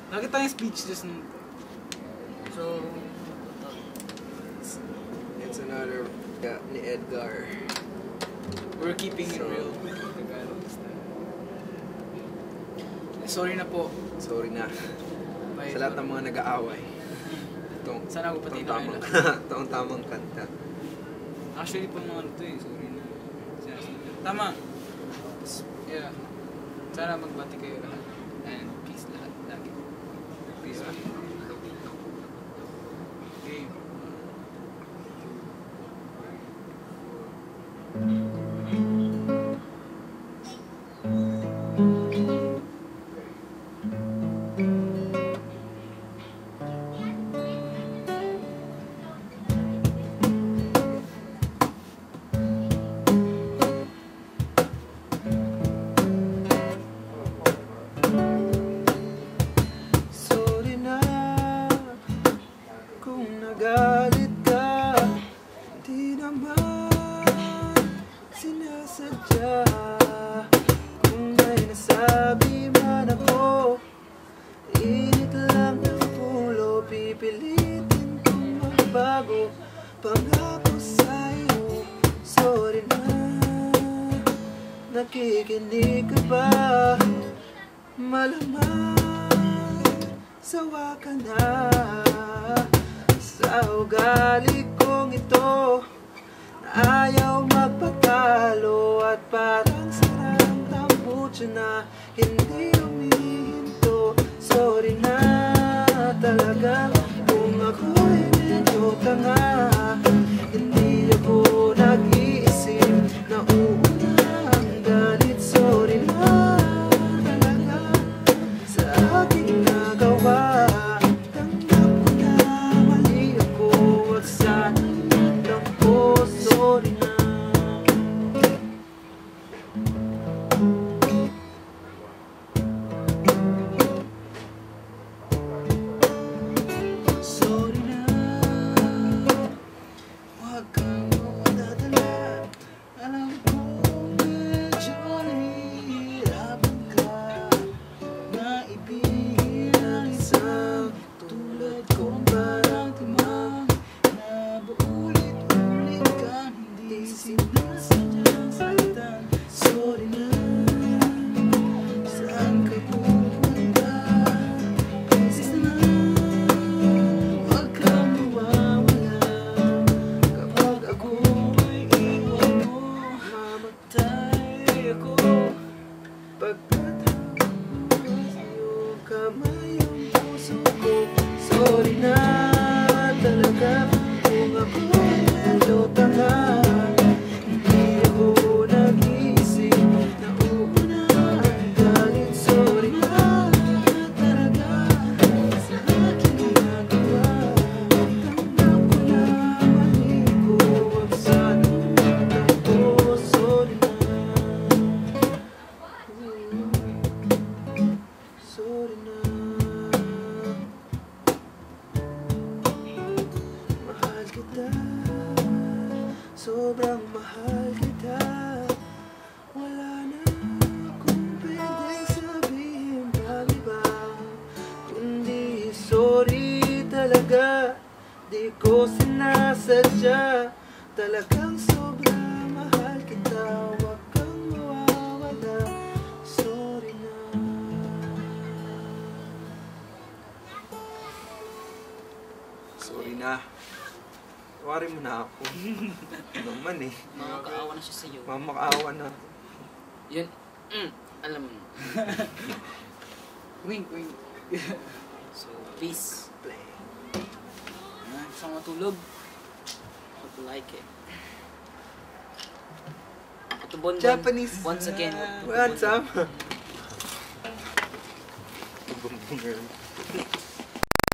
Lagi tayong speechless nun. So, It's another ni Edgar. We're keeping it real. Sorry na po. Sorry na. Bye. Sa lahat ng mga nag-aaway. Sana ako pati na kayo. Itong tamang kanta. Actually, pang mga ito eh. Sorry na. Tama. Yeah. Sana magbati kayo lahat. And peace lahat. Lagi. Peace lahat. Okay. Galit ka, di naman sinasadya. Kung may nasabi man ako, init lang ng ulo, pipilitin kong magbago. Pangako sa'yo, sorry na. Nakikinig ka ba? Malamang sawa ka na sa ugali kong ito, na ayaw magpatalo. At parang sarang tambutso na hindi humihinto. Sorry na talaga kung ako'y medyo tanga. Hindi ako nag-iisip na uuna ang galit. Sorry na talaga sa aking nagawa. Sorry na. Sorry na. Huwag kang madadala. Alam ko medyo nahihirapan ka na ibigin ang isang tulad kong parang timang na paulit-ulit ka hindi sinasadyang salitan. Sorry na. Saan ka pumunta? Isis na. Huwag kang mawawala. Kapag ako'y iwan mo, mamatay ako. Pagkatapos iyong kamay ang puso ko. Sorry na talaga kung ako'y medyo tanga. Hindi ako nag-iisip na uuna ang galit. Sorry na talaga sa aking ginagawa. Tanggap ko na mali ko, wag sanang magtampo. Sorry na. Sorry na. Mahal kita, sobrang mahal kita. Wala na akong pwedeng sabihin pang iba, kundi sorry talaga. Di ko sinasadya, talagang sobrang mahal kita. Huwag kang mawawala. Sorry na. Sorry na. Tawarin mo na ako. Naman eh. makakaawa na siya sa'yo. Mamakaawa na. Yun, alam mo. Wink, wink. So, please, Play. Gusto ko matulog. hope you like it. Ito Bonbon, Japanese. once again, What's up? Boom, boom, girl.